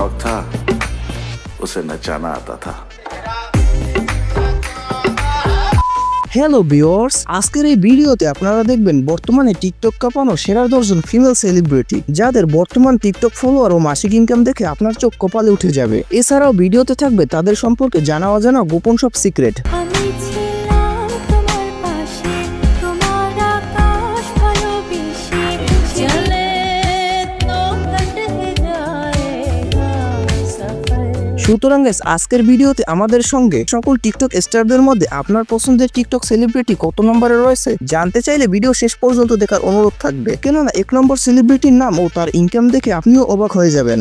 शौक था उसे नचाना आता था। হ্যালো ভিউয়ার্স, আজকের এই ভিডিওতে আপনারা দেখবেন বর্তমানে টিকটক কাঁপানো সেরা 10 জন ফিমেল সেলিব্রিটি যাদের বর্তমান টিকটক ফলোয়ার ও মাসিক ইনকাম দেখে আপনার চোখ কপালে উঠে যাবে। এছাড়াও ভিডিওতে থাকবে তাদের সম্পর্কে জানা অজানা গোপন সব সিক্রেট। সুতরাং গাইস, আজকের ভিডিওতে আমাদের সঙ্গে সকল টিকটক স্টারদের মধ্যে আপনার পছন্দের টিকটক সেলিব্রিটি কত নম্বরে রয়েছে জানতে চাইলে ভিডিও শেষ পর্যন্ত দেখার অনুরোধ থাকবে, কেননা 1 নম্বর সেলিব্রিটির নাম ও তার ইনকাম দেখে আপনিও অবাক হয়ে যাবেন।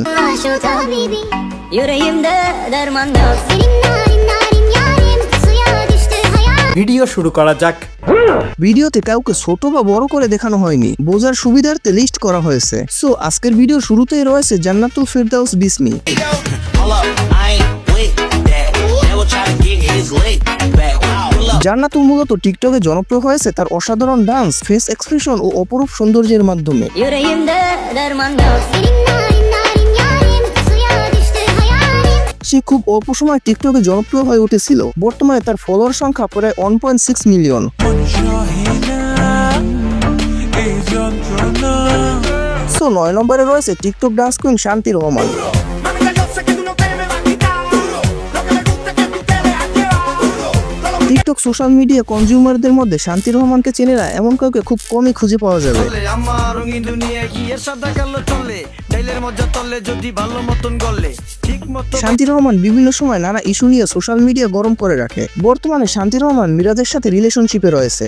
ভিডিও শুরু করা যাক। ভিডিওতে কাউকে ছোট বা বড় করে দেখানো হয়নি, বোঝার সুবিধার্থে লিস্ট করা হয়েছে। সো আজকের ভিডিও শুরুতেই রয়েছে জান্নাতুল ফেরদাউস বিসমি। জান্নাতুল মূলত টিকটকে জনপ্রিয় হয়েছে তার অসাধারণ ডান্স, ফেস এক্সপ্রেশন ও অপরূপ সৌন্দর্যের মাধ্যমে। সে খুব অল্প সময় টিকটকে জনপ্রিয় হয়ে উঠেছিল। বর্তমানে তার ফলোয়ার সংখ্যা প্রায় 1.6 মিলিয়ন। 9 নম্বরে রয়েছে টিকটক ডান্স কুইন শান্তি রহমান। টিকটক সোশ্যাল মিডিয়া কনজিউমারদের মধ্যে শান্তি রহমানকে চেনে না এমন কাউকে খুব কমই খুঁজে পাওয়া যাবে। শান্তি রহমান বিভিন্ন সময় নানা ইস্যু নিয়ে সোশ্যাল মিডিয়া গরম করে রাখে। বর্তমানে শান্তি রহমান মিরাজের সাথে রিলেশনশিপে রয়েছে।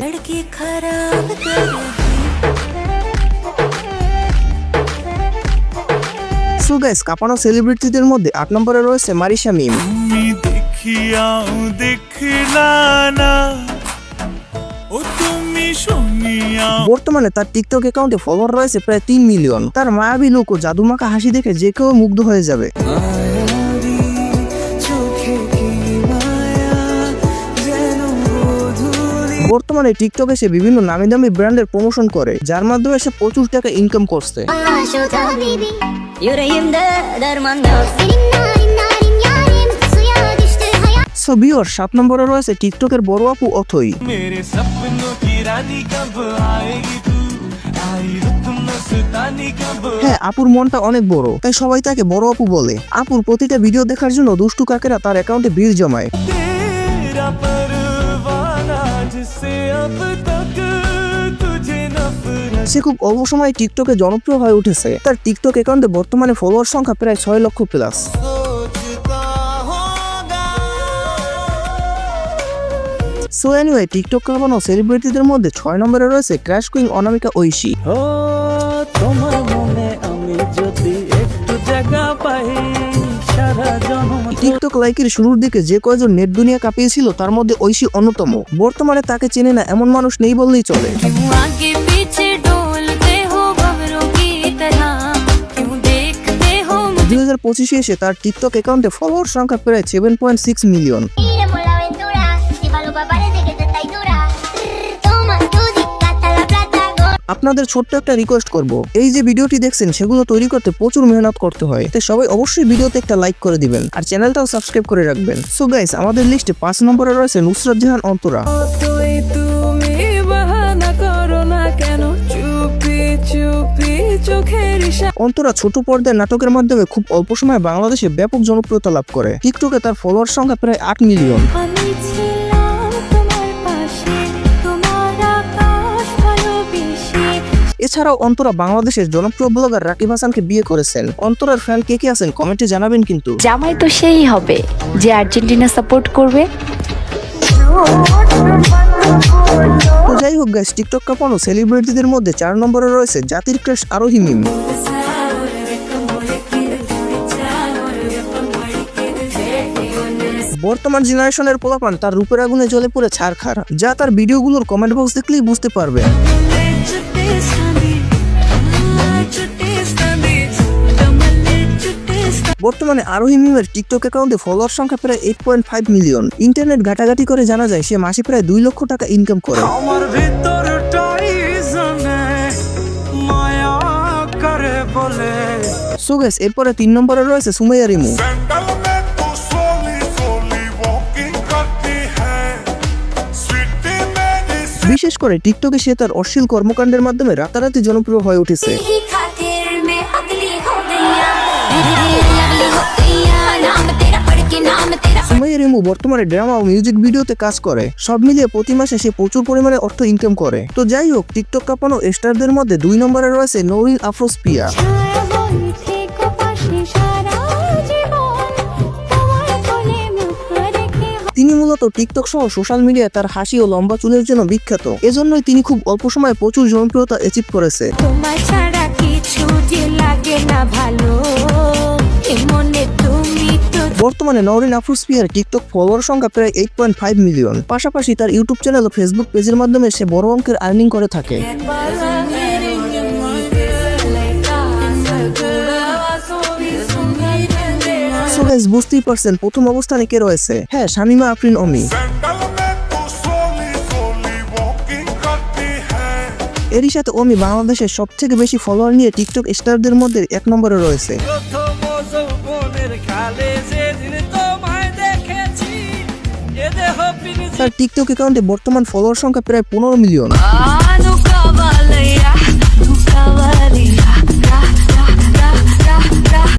সো গাইস, কাঁপানো সেলিব্রিটিদের মধ্যে 8 নম্বরে রয়েছে মারিশা মিম। বর্তমানে তার টিকটক অ্যাকাউন্টে ফলোয়ার রয়েছে প্রায় 3 মিলিয়ন। তার মায়াবী লুক ও জাদুমাখা হাসি দেখে যে কেউ মুগ্ধ হয়ে যাবে। বর্তমানে টিকটকে সে বিভিন্ন নামি দামি ব্র্যান্ডের প্রমোশন করে, যার মাধ্যমে সে প্রচুর টাকা ইনকাম করছে। সো ভিউয়ার, 7 নম্বরে রয়েছে টিকটকের বড় আপু অথই। হ্যাঁ, আপুর মনটা অনেক বড়, তাই সবাই তাকে বড় আপু বলে। আপুর প্রতিটা ভিডিও দেখার জন্য দুষ্টু কাকেরা তার অ্যাকাউন্টে ভিড় জমায়। সে খুব অল্প সময়ে টিকটকে জনপ্রিয় হয়ে উঠেছে। তার টিকটক অ্যাকাউন্টে বর্তমানে ফলোয়ার সংখ্যা প্রায় 6 লক্ষ প্লাস। সো এনিওয়ে, টিকটক কাঁপানো সেলিব্রিটিদের মধ্যে 6 নম্বরে রয়েছে ক্র্যাশ কুইন অনামিকা ঐশী। টিকটক লাইকের শুরুর দিকে যে কয়জন নেট দুনিয়া কাঁপিয়েছিল তার মধ্যে ঐশী অন্যতম। বর্তমানে তাকে চেনে না এমন মানুষ নেই বললেই চলে। 2025 এসে তার টিকটক অ্যাকাউন্টে ফলোয়ার সংখ্যা প্রায় 7.6 মিলিয়ন। আপনাদের ছোট্ট একটা রিকোয়েস্ট করব, এই যে ভিডিওটি দেখছেন সেগুলো তৈরি করতে প্রচুর মেহনত করতে হয়, তাই সবাই অবশ্যই ভিডিওতে একটা লাইক করে দিবেন আর চ্যানেলটাও সাবস্ক্রাইব করে রাখবেন। সো গাইস, আমাদের লিস্টে 5 নম্বরে রয়েছে নুসরাত জাহান অন্তরা। অন্তরা ছোট পর্দায় নাটকের মাধ্যমে খুব অল্প সময়ে বাংলাদেশে ব্যাপক জনপ্রিয়তা লাভ করে। টিকটকে তার ফলোয়ার সংখ্যা প্রায় 8 মিলিয়ন। এছাড়াও অন্তরা বাংলাদেশের জনপ্রিয় ব্লগার রাকিব হাসানকে বিয়ে করেছেন। অন্তরার ফ্যান কে কে আছেন কমেন্টে জানাবেন কিন্তু। জামাই তো সেই হবে যে আর্জেন্টিনা সাপোর্ট করবে। তো যাই হোক গাইস, টিকটক কাঁপানো সেলিব্রিটিদের মধ্যে 4 নম্বরে রয়েছে জাতির ক্রাশ আরোহী মিম। বর্তমান জেনারেশনের পোলাপান তার রূপের আগুনে জ্বলে পুরো ছারখার, যা তার ভিডিওগুলোর কমেন্ট বক্স দেখলেই বুঝতে পারবেন। বর্তমানে আরোহী মিমের টিকটক অ্যাকাউন্টে ফলোয়ার সংখ্যা প্রায় 8.5 মিলিয়ন। ইন্টারনেট ঘাটাঘাটি করে জানা যায় সে মাসে প্রায় 2 লক্ষ টাকা ইনকাম করে। সো গাইস এরপরে 3 নম্বরে রয়েছে সুমাইয়া রিমু। सैंडल में तू सोली सोली वॉकिंग करती है स्वीटी मेरी বিশেষ করে টিকটকে সে তার অশ্লীল কর্মকাণ্ডের মাধ্যমে রাতারাতি জনপ্রিয় হয়ে উঠেছে। ही खातिर मैं अगली हो गईया अगली हो गईया नाम तेरा पढ़ के नाम तेरा সুমাইয়া রিমু বর্তমানে ড্রামা ও মিউজিক ভিডিওতে কাজ করে। সব মিলিয়ে প্রতি মাসে সে প্রচুর পরিমাণে অর্থ ইনকাম করে। তো যাই হোক, টিকটক কাঁপানো স্টারদের মধ্যে 2 নম্বরে রয়েছে নৌরিন আফরোজ পিয়া। তিনি মূলত টিকটক সহ সোশ্যাল মিডিয়ায় তার হাসি ও লম্বা চুলের জন্য বিখ্যাত। এজন্যই তিনি খুব অল্প সময়ে প্রচুর জনপ্রিয়তা অ্যাচিভ করেছে। তোমার ছাড়া কিছু যে লাগে না ভালো মনে তুমি তো বর্তমানে নওরিন আফরোজ পিয়ার টিকটক ফলোয়ার সংখ্যা প্রায় 8.5 মিলিয়ন। পাশাপাশি তার ইউটিউব চ্যানেল ও ফেসবুক পেজের মাধ্যমে সে বড় অঙ্কের আর্নিং করে থাকে। সো গাইস, বুঝতেই পারছেন প্রথম অবস্থানে কে রয়েছে। হ্যাঁ, শামিমা আফরিন অমি। सैंडल में तू सोली सोली वॉकिंग करती है এরই সাথে অমি বাংলাদেশের সবথেকে বেশি ফলোয়ার নিয়ে টিকটক স্টারদের মধ্যে 1 নম্বরে রয়েছে। প্রথম যৌবনের কালে যেদিন তোমায় দেখেছি এ দেহ পিরিতি তার টিকটক অ্যাকাউন্টে বর্তমান ফলোয়ার সংখ্যা প্রায় 15 মিলিয়ন। আনুকা